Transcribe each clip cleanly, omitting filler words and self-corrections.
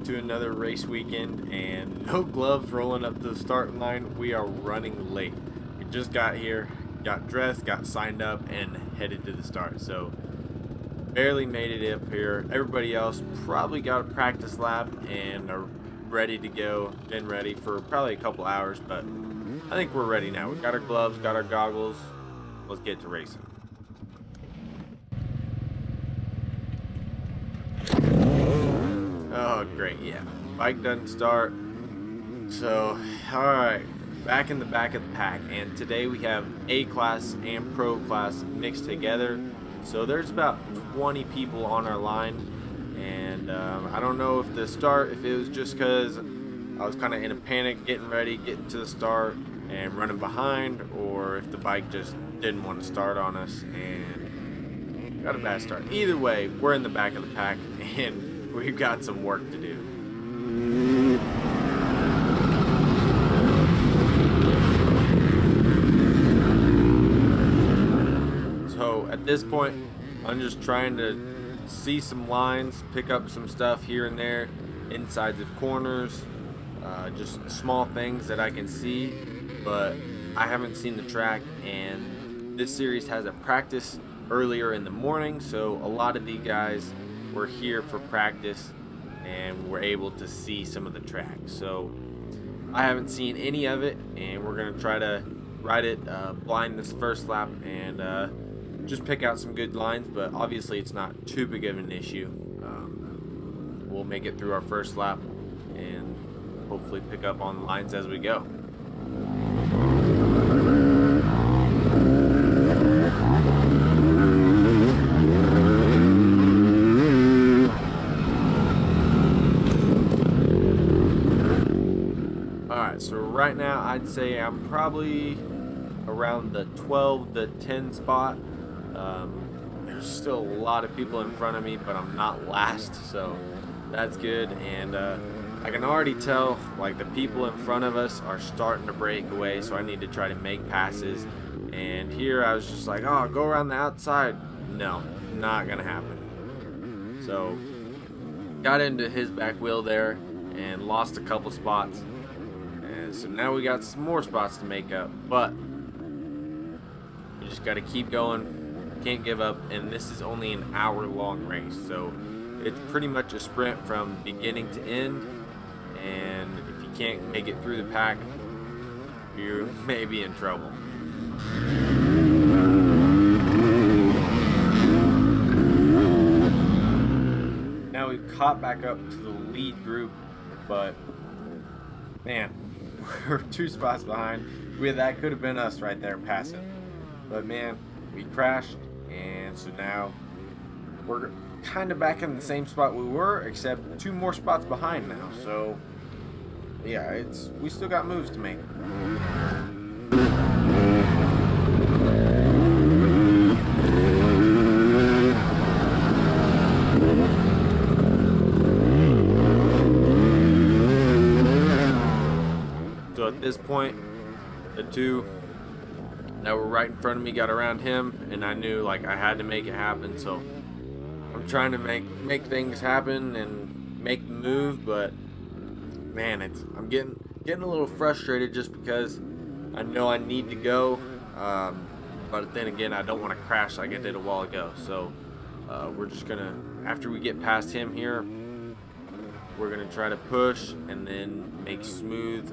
to another race weekend, and no gloves rolling up to the starting line. We are running late. We just got here, got dressed, got signed up, and headed to the start. So barely made it up here. Everybody else probably got a practice lap and are ready to go. Been ready for probably a couple hours, but I think we're ready now. We got our gloves, got our goggles. Let's get to racing. Oh, great, yeah. Bike doesn't start. So, alright. Back in the back of the pack. And today we have A class and Pro class mixed together. So there's about 20 people on our line. And I don't know if if it was just because I was kind of in a panic getting ready, getting to the start and running behind, or if the bike just didn't want to start on us and got a bad start. Either way, we're in the back of the pack and we've got some work to do. So at this point, I'm just trying to see some lines, pick up some stuff here and there, insides of corners, just small things that I can see, but I haven't seen the track, and this series has a practice earlier in the morning, so a lot of these guys were here for practice and were able to see some of the track. So I haven't seen any of it, and we're gonna try to ride it blind this first lap and just pick out some good lines, but obviously it's not too big of an issue. We'll make it through our first lap and hopefully pick up on lines as we go. So right now I'd say I'm probably around the 12 to 10 spot. There's still a lot of people in front of me, but I'm not last, so that's good. And I can already tell like the people in front of us are starting to break away, so I need to try to make passes. And here I was just like, oh, go around the outside. No, not gonna happen. So got into his back wheel there and lost a couple spots. So now we got some more spots to make up, but we just got to keep going, can't give up, and this is only an hour-long race, so it's pretty much a sprint from beginning to end, and if you can't make it through the pack, you may be in trouble. Now we've caught back up to the lead group, but man, we're 2 spots behind. That could have been us right there passing. But man, we crashed, and so now we're kind of back in the same spot we were, except 2 more spots behind now. So yeah, we still got moves to make. So at this point, the 2 that were right in front of me got around him, and I knew like I had to make it happen. So I'm trying to make things happen and make the move, but man, I'm getting a little frustrated just because I know I need to go, but then again I don't want to crash like I did a while ago. So we're just gonna, after we get past him here, we're gonna try to push and then make smooth,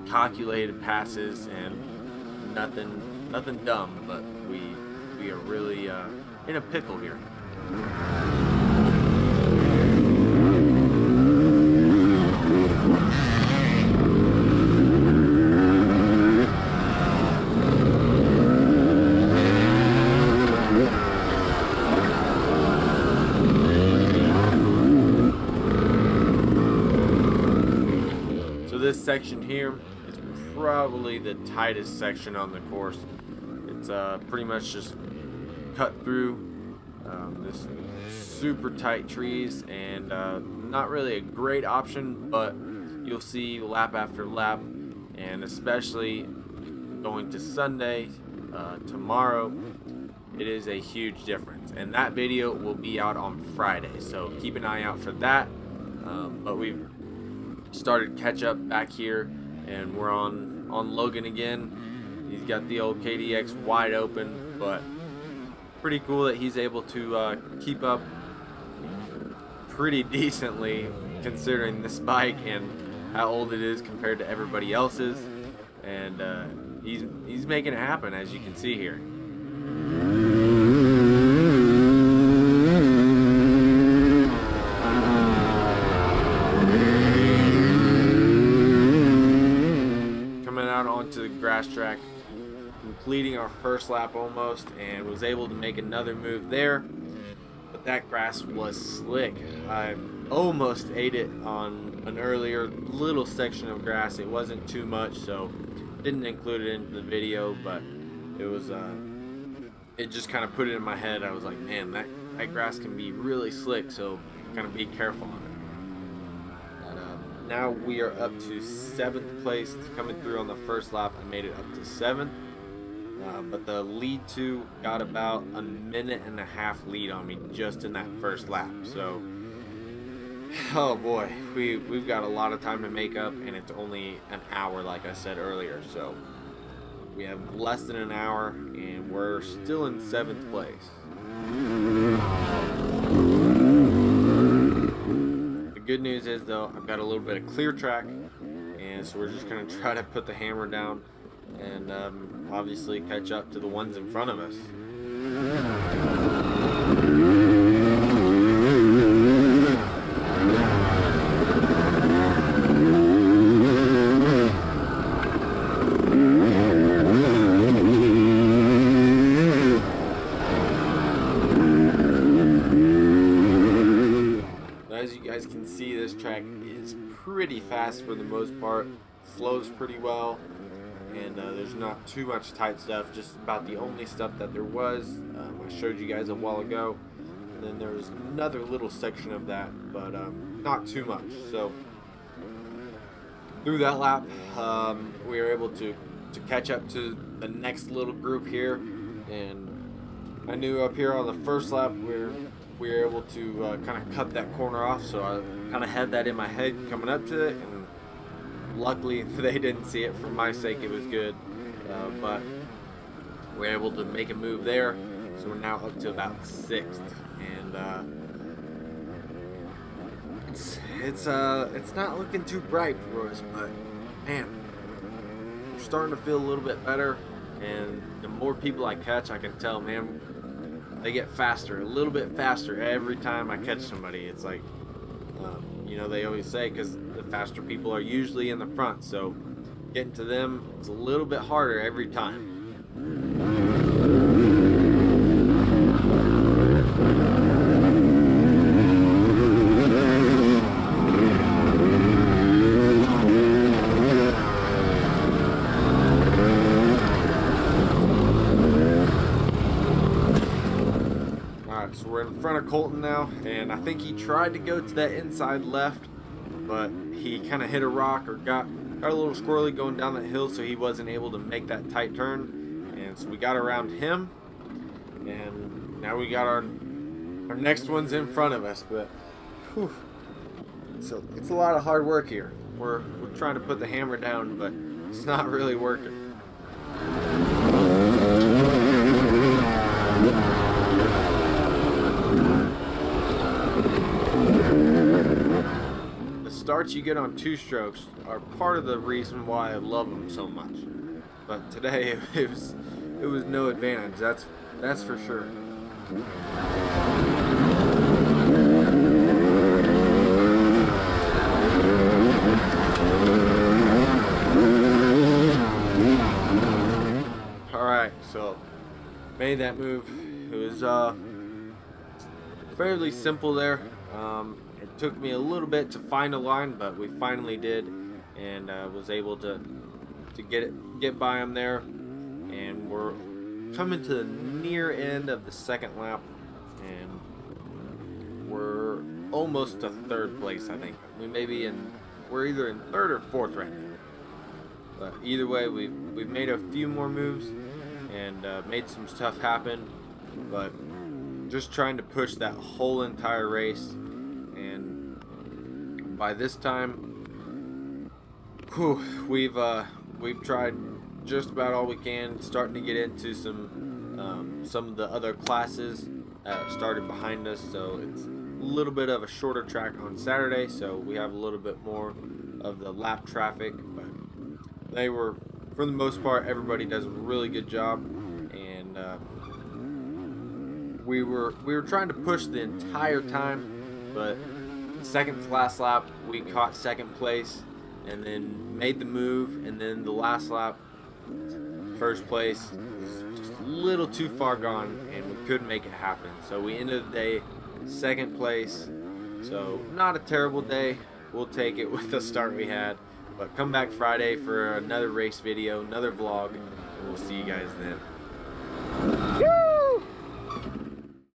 calculated passes, and nothing dumb, but we are really in a pickle here. So this section here is probably the tightest section on the course. It's pretty much just cut through this super tight trees, and not really a great option, but you'll see lap after lap, and especially going to Sunday tomorrow, it is a huge difference, and that video will be out on Friday, so keep an eye out for that. But we've started catch up back here, and we're on Logan again. He's got the old KDX wide open, but pretty cool that he's able to keep up pretty decently considering this bike and how old it is compared to everybody else's. And he's making it happen, as you can see here. Coming out onto the grass track, completing our first lap almost, and was able to make another move there. But that grass was slick. I almost ate it on an earlier little section of grass. It wasn't too much, so didn't include it into the video, but it was it just kind of put it in my head. I was like, man, that grass can be really slick, so kind of be careful on it. But, now we are up to 7th place. Coming through on the first lap, I made it up to 7th. But the lead 2 got about a minute and a half lead on me just in that first lap. So, oh boy, we've got a lot of time to make up, and it's only an hour, like I said earlier. So we have less than an hour, and we're still in 7th place. The good news is, though, I've got a little bit of clear track, and so we're just going to try to put the hammer down and obviously catch up to the ones in front of us. As you guys can see, this track is pretty fast for the most part, flows pretty well. And there's not too much tight stuff, just about the only stuff that there was. I showed you guys a while ago. And then there was another little section of that, but not too much. So through that lap, we were able to catch up to the next little group here. And I knew up here on the first lap we were able to kind of cut that corner off. So I kind of had that in my head coming up to it. And luckily, they didn't see it. For my sake, it was good. But we were able to make a move there. So we're now up to about 6th. And it's not looking too bright for us. But, man, we're starting to feel a little bit better. And the more people I catch, I can tell, man, they get faster. A little bit faster every time I catch somebody. It's like, you know, they always say, because the faster people are usually in the front, so getting to them, it's a little bit harder every time. Alright, so we're in front of Colton now, and I think he tried to go to that inside left, but he kind of hit a rock or got a little squirrely going down that hill, so he wasn't able to make that tight turn. And so we got around him, and now we got our next ones in front of us. But whew, so it's a lot of hard work here. We're trying to put the hammer down, but it's not really working. Starts you get on 2 strokes are part of the reason why I love them so much. But today it was no advantage. That's for sure. All right, so made that move. It was fairly simple there. It took me a little bit to find a line, but we finally did, and was able to get by him there. And we're coming to the near end of the 2nd lap, and we're almost to 3rd place. I think we're either in 3rd or 4th right now. But either way, we've made a few more moves and made some stuff happen, but just trying to push that whole entire race. And by this time, we've tried just about all we can, starting to get into some of the other classes started behind us, so it's a little bit of a shorter track on Saturday, so we have a little bit more of the lap traffic, but they were, for the most part, everybody does a really good job, and we were trying to push the entire time, but second to last lap we caught second place and then made the move, and then the last lap first place was just a little too far gone and we couldn't make it happen, so we ended the day second place. So not a terrible day, we'll take it with the start we had, but come back Friday for another race video, another vlog, and we'll see you guys then.